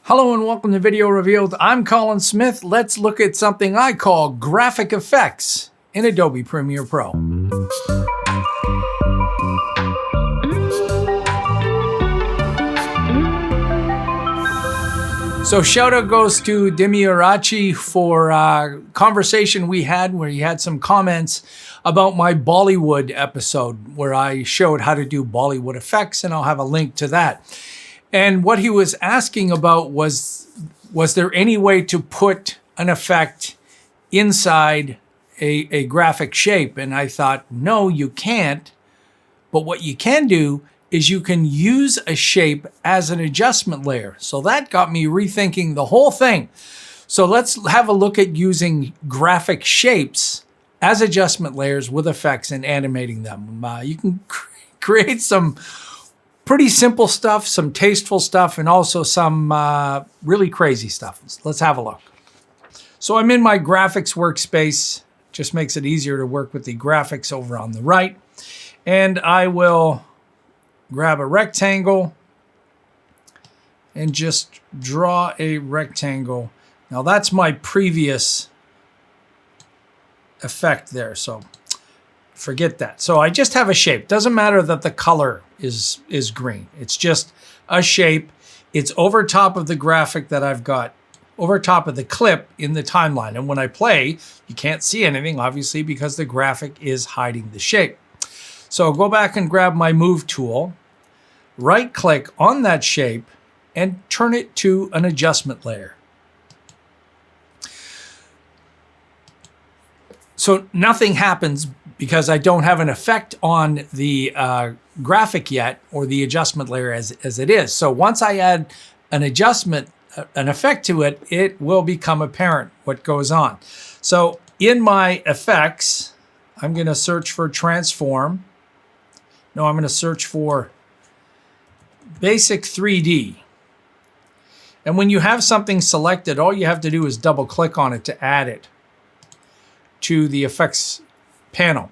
Hello and welcome to Video Revealed. I'm Colin Smith. Let's look at something I call graphic effects in Adobe Premiere Pro. So shout out goes to Demiarachi for a conversation we had where he had some comments about my Bollywood episode where I showed how to do Bollywood effects, and I'll have a link to that. And what he was asking about was there any way to put an effect inside a graphic shape? And I thought, no, you can't. But what you can do is you can use a shape as an adjustment layer. So that got me rethinking the whole thing. So let's have a look at using graphic shapes as adjustment layers with effects and animating them. You can create some pretty simple stuff, some tasteful stuff, and also some really crazy stuff. Let's have a look. So I'm in my graphics workspace. Just makes it easier to work with the graphics over on the right. And I will grab a rectangle and just draw a rectangle. Now that's my previous effect there, so forget that. So I just have a shape. Doesn't matter that the color is green. It's just a shape. It's over top of the graphic that I've got, over top of the clip in the timeline. And when I play, you can't see anything, obviously, because the graphic is hiding the shape. So I'll go back and grab my move tool, right click on that shape, and turn it to an adjustment layer. So nothing happens because I don't have an effect on the graphic yet, or the adjustment layer as it is. So once I add an adjustment, an effect to it, it will become apparent what goes on. So in my effects, I'm going to search for transform. No, I'm going to search for basic 3D. And when you have something selected, all you have to do is double click on it to add it to the effects panel.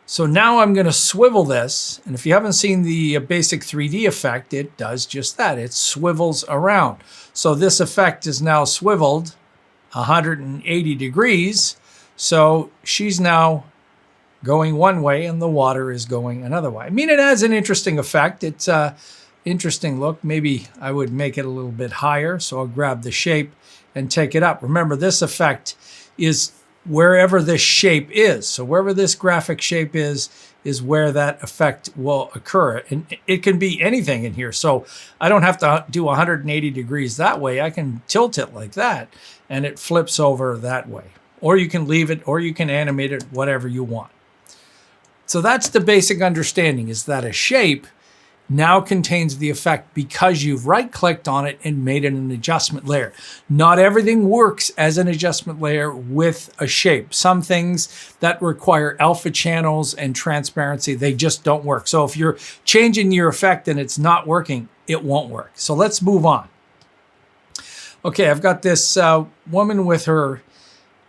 So now I'm going to swivel this, and if you haven't seen the basic 3D effect, it does just that. It swivels around. So this effect is now swiveled 180 degrees. So she's now going one way and the water is going another way. I mean, it has an interesting effect. It's an interesting look. Maybe I would make it a little bit higher. So I'll grab the shape and take it up. Remember, this effect is wherever this shape is. So wherever this graphic shape is where that effect will occur. And it can be anything in here. So I don't have to do 180 degrees that way. I can tilt it like that and it flips over that way. Or you can leave it, or you can animate it, whatever you want. So that's the basic understanding, is that a shape now contains the effect because you've right-clicked on it and made it an adjustment layer. Not everything works as an adjustment layer with a shape. Some things that require alpha channels and transparency, they just don't work. So if you're changing your effect and it's not working, it won't work. So let's move on. Okay, I've got this woman with her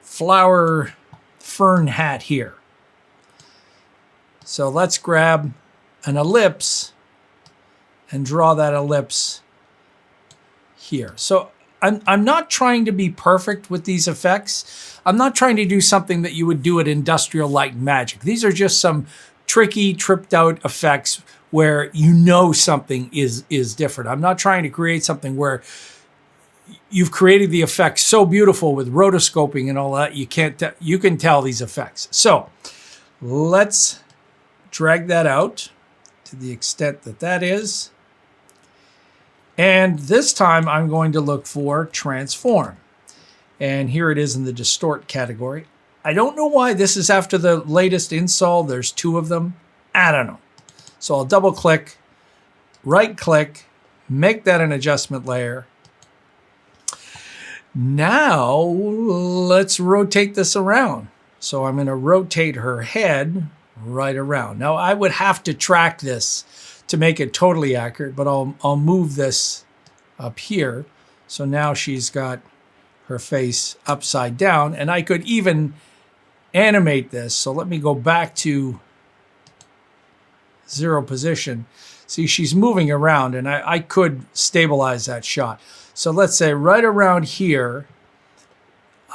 flower fern hat here. So let's grab an ellipse and draw that ellipse here. So I'm not trying to be perfect with these effects. I'm not trying to do something that you would do at Industrial Light and Magic. These are just some tricky, tripped out effects where you know something is different. I'm not trying to create something where you've created the effects so beautiful with rotoscoping and all that, you can tell these effects. So let's drag that out to the extent that that is. And this time I'm going to look for transform. And here it is in the distort category. I don't know why this is after the latest install. There's two of them. I don't know. So I'll double click, right click, make that an adjustment layer. Now let's rotate this around. So I'm going to rotate her head right around. Now I would have to track this to make it totally accurate, but I'll move this up here. So now she's got her face upside down, and I could even animate this. So let me go back to 0 position. See, she's moving around, and I could stabilize that shot. So let's say right around here,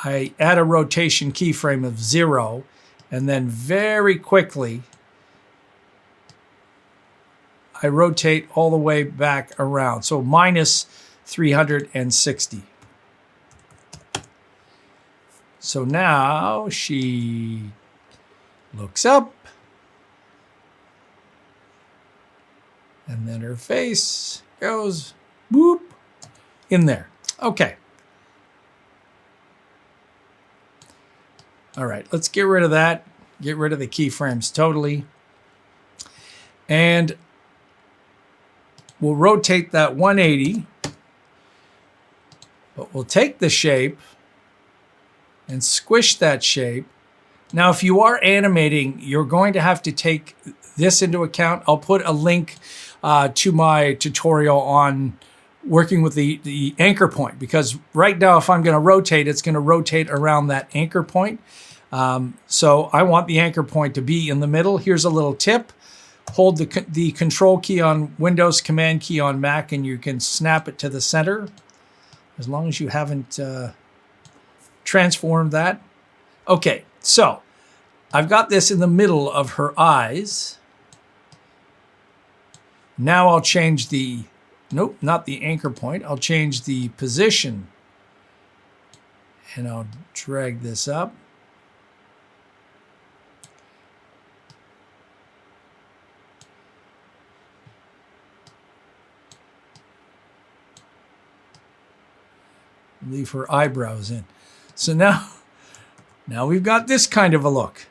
I add a rotation keyframe of 0, and then very quickly, I rotate all the way back around. So minus 360. So now she looks up, and then her face goes whoop in there. Okay. All right, let's get rid of that. Get rid of the keyframes totally. And we'll rotate that 180, but we'll take the shape and squish that shape. Now, if you are animating, you're going to have to take this into account. I'll put a link to my tutorial on working with the anchor point, because right now, if I'm going to rotate, it's going to rotate around that anchor point. So I want the anchor point to be in the middle. Here's a little tip. Hold the control key on Windows, command key on Mac, and you can snap it to the center, as long as you haven't transformed that. Okay, so I've got this in the middle of her eyes. Now I'll change the, nope, not the anchor point. I'll change the position, and I'll drag this up. Leave her eyebrows in. So now we've got this kind of a look.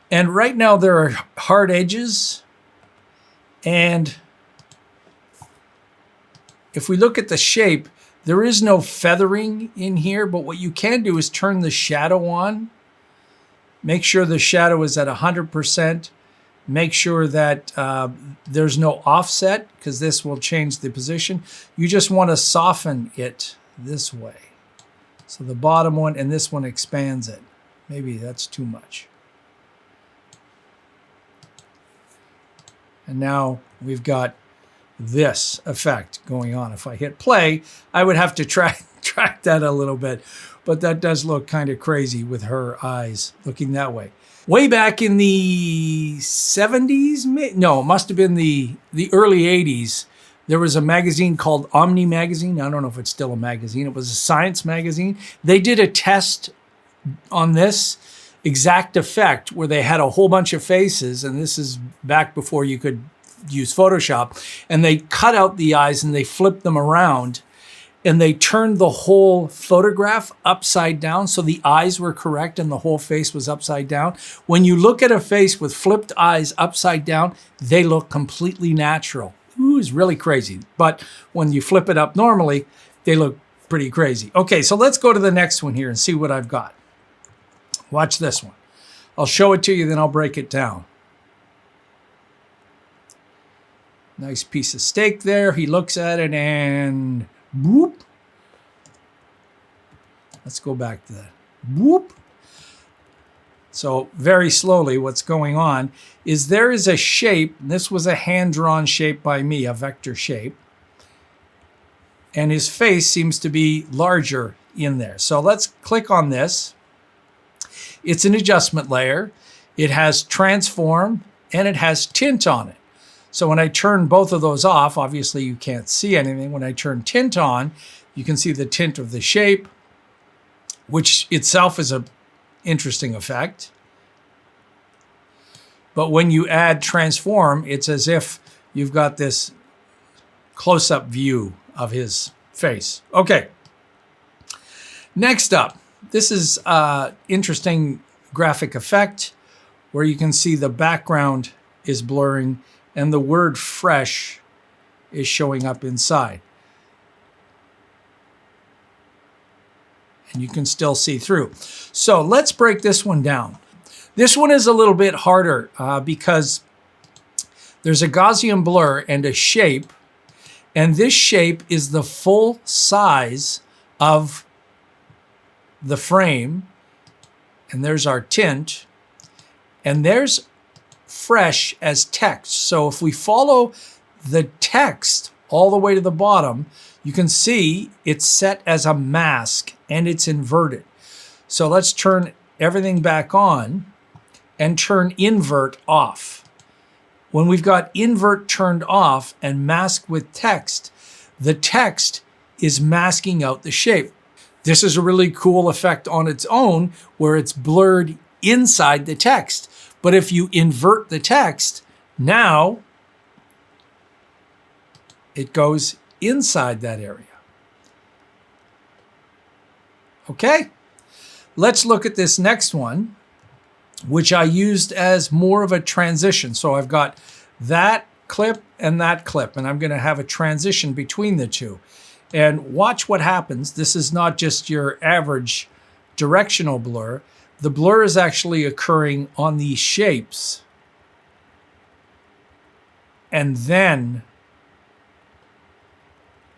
And right now there are hard edges. And if we look at the shape, there is no feathering in here, but what you can do is turn the shadow on. Make sure the shadow is at 100%. Make sure that there's no offset, because this will change the position. You just want to soften it this way. So the bottom one and this one expands it. Maybe that's too much. And now we've got this effect going on. If I hit play, I would have to track that a little bit, but that does look kind of crazy with her eyes looking that way. Way back in the 70s, no, it must have been the early 80s, there was a magazine called Omni Magazine. I don't know if it's still a magazine. It was a science magazine. They did a test on this exact effect where they had a whole bunch of faces, and this is back before you could use Photoshop, and they cut out the eyes and they flipped them around, and they turned the whole photograph upside down so the eyes were correct and the whole face was upside down. When you look at a face with flipped eyes upside down, they look completely natural. Ooh, it's really crazy. But when you flip it up normally, they look pretty crazy. Okay, so let's go to the next one here and see what I've got. Watch this one. I'll show it to you, then I'll break it down. Nice piece of steak there. He looks at it and whoop. Let's go back to that. Whoop. So very slowly, what's going on is there is a shape. This was a hand-drawn shape by me, a vector shape. And his face seems to be larger in there. So let's click on this. It's an adjustment layer. It has transform and it has tint on it. So when I turn both of those off, obviously you can't see anything. When I turn tint on, you can see the tint of the shape, which itself is an interesting effect. But when you add transform, it's as if you've got this close-up view of his face. Okay. Next up, this is an interesting graphic effect where you can see the background is blurring and the word fresh is showing up inside. And you can still see through. So let's break this one down. This one is a little bit harder because there's a Gaussian blur and a shape, and this shape is the full size of the frame, and there's our tint, and there's fresh as text. So if we follow the text all the way to the bottom, you can see it's set as a mask and it's inverted. So let's turn everything back on and turn invert off. When we've got invert turned off and mask with text, the text is masking out the shape. This is a really cool effect on its own where it's blurred inside the text. But if you invert the text, now it goes inside that area. Okay, let's look at this next one, which I used as more of a transition. So I've got that clip, and I'm going to have a transition between the two. And watch what happens. This is not just your average directional blur. The blur is actually occurring on these shapes. And then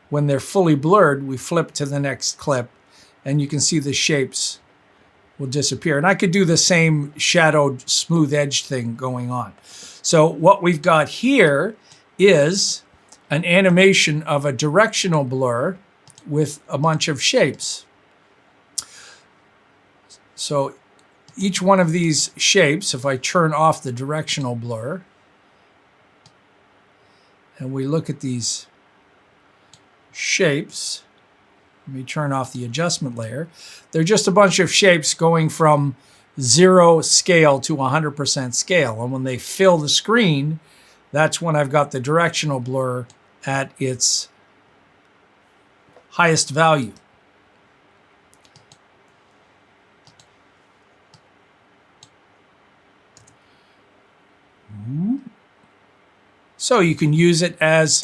when they're fully blurred, we flip to the next clip and you can see the shapes will disappear. And I could do the same shadowed smooth edge thing going on. So what we've got here is an animation of a directional blur with a bunch of shapes. So each one of these shapes, if I turn off the directional blur and we look at these shapes, let me turn off the adjustment layer. They're just a bunch of shapes going from 0 scale to 100% scale. And when they fill the screen, that's when I've got the directional blur at its highest value. So you can use it as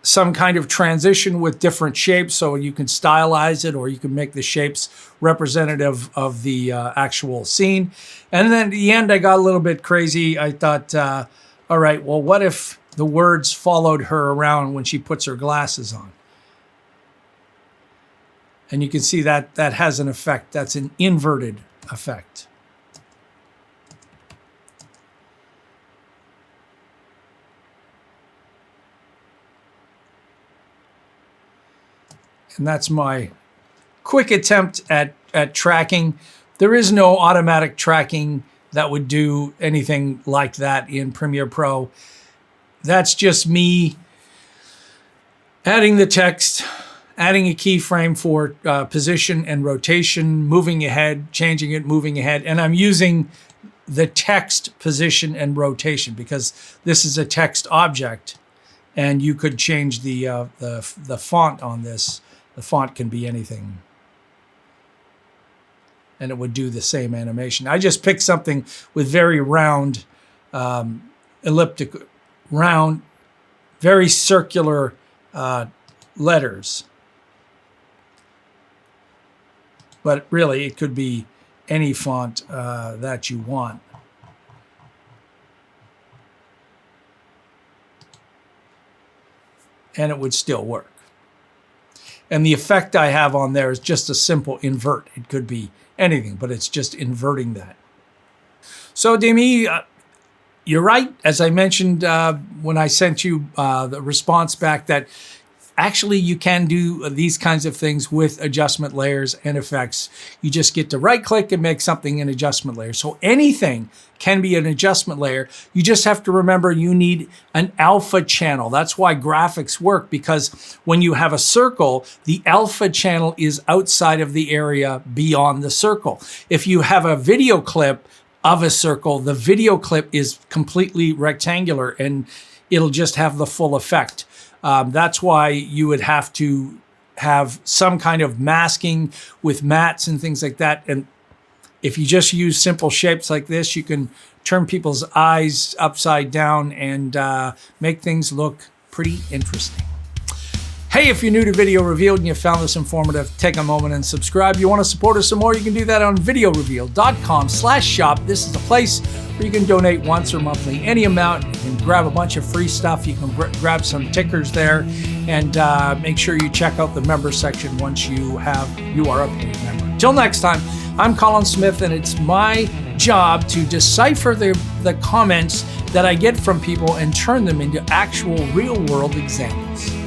some kind of transition with different shapes, so you can stylize it or you can make the shapes representative of the actual scene. And then at the end, I got a little bit crazy. I thought, all right, well, what if the words followed her around when she puts her glasses on? And you can see that that has an effect. That's an inverted effect. And that's my quick attempt at tracking. There is no automatic tracking that would do anything like that in Premiere Pro. That's just me adding the text, adding a keyframe for position and rotation, moving ahead, changing it, moving ahead. And I'm using the text position and rotation because this is a text object and you could change the font on this. The font can be anything. And it would do the same animation. I just picked something with very round, elliptic, round, very circular letters. But really, it could be any font that you want. And it would still work. And the effect I have on there is just a simple invert. It could be anything, but it's just inverting that. So, Demi, you're right. As I mentioned when I sent you the response back, that actually you can do these kinds of things with adjustment layers and effects. You just get to right click and make something an adjustment layer. So anything can be an adjustment layer. You just have to remember you need an alpha channel. That's why graphics work, because when you have a circle, the alpha channel is outside of the area beyond the circle. If you have a video clip of a circle, the video clip is completely rectangular and it'll just have the full effect. That's why you would have to have some kind of masking with mats and things like that. And if you just use simple shapes like this, you can turn people's eyes upside down and make things look pretty interesting. Hey, if you're new to Video Revealed and you found this informative, take a moment and subscribe. You want to support us some more, you can do that on VideoRevealed.com/shop. This is a place where you can donate once or monthly, any amount. You can grab a bunch of free stuff. You can grab some tickers there, and make sure you check out the member section once you are a paid member. Till next time, I'm Colin Smith, and it's my job to decipher the comments that I get from people and turn them into actual real-world examples.